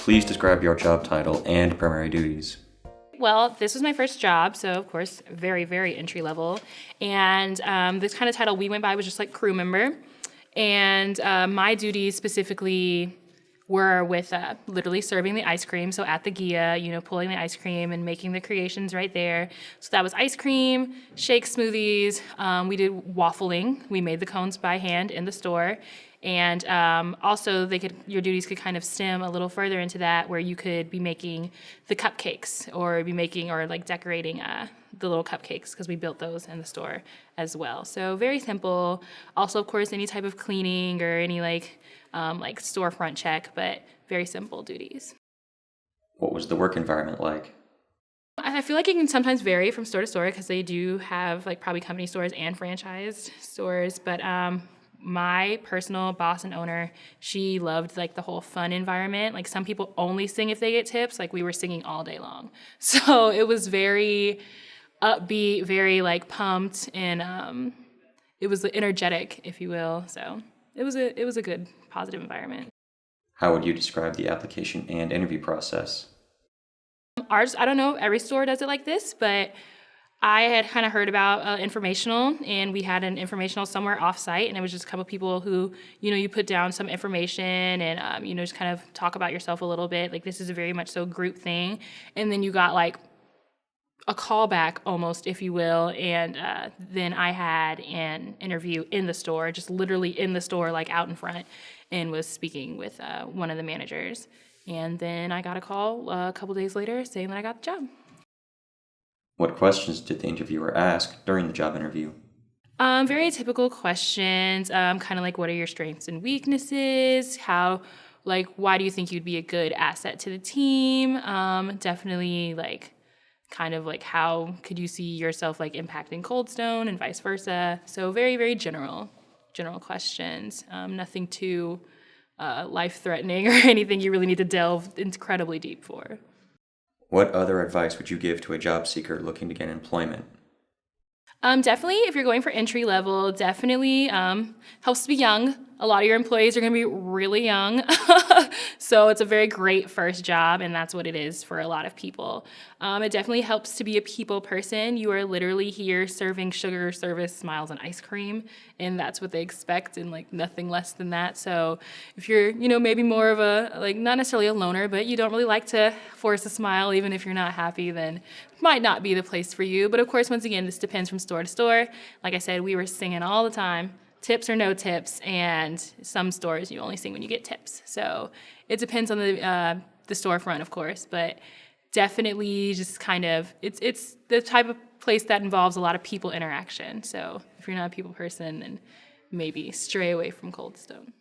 Please describe your job title and primary duties. Well, this was my first job, so of course, very, very entry level. And this kind of title we went by was just like crew member. And my duties specifically were with literally serving the ice cream. So at the Gia, pulling the ice cream and making the creations right there. So that was ice cream, shake smoothies. We did waffling. We made the cones by hand in the store. And also your duties could kind of stem a little further into that, where you could be making the cupcakes or decorating the little cupcakes, because we built those in the store as well. So very simple. Also, of course, any type of cleaning or any storefront check, but very simple duties. What was the work environment like? I feel like it can sometimes vary from store to store, because they do have probably company stores and franchised stores, but my personal boss and owner, she loved the whole fun environment. Some people only sing if they get tips. We were singing all day long. So it was very upbeat, very pumped, and it was energetic, if you will. So it was a good, positive environment. How would you describe the application and interview process? Ours, I don't know, every store does it like this, but I had kind of heard about informational, and we had an informational somewhere off-site, and it was just a couple people who, you put down some information and, just kind of talk about yourself a little bit. This is a very much so group thing. And then you got a callback almost, if you will, and then I had an interview in the store, just literally in the store, out in front, and was speaking with one of the managers. And then I got a call a couple days later saying that I got the job. What questions did the interviewer ask during the job interview? Very typical questions, kind of what are your strengths and weaknesses? Why do you think you'd be a good asset to the team? Definitely how could you see yourself impacting Cold Stone and vice versa? So very, very general questions. Nothing too life-threatening or anything you really need to delve incredibly deep for. What other advice would you give to a job seeker looking to get employment? Definitely, if you're going for entry level, definitely helps to be young. A lot of your employees are going to be really young. So it's a very great first job, and that's what it is for a lot of people. It definitely helps to be a people person. You are literally here serving sugar, service, smiles, and ice cream, and that's what they expect, and nothing less than that. So if you're, maybe more of a, not necessarily a loner, but you don't really like to force a smile even if you're not happy, then it might not be the place for you. But of course, once again, this depends from store to store. Like I said, we were singing all the time. Tips or no tips, and some stores you only sing when you get tips. So it depends on the storefront, of course, but definitely just kind of it's the type of place that involves a lot of people interaction. So if you're not a people person, then maybe stray away from Cold Stone.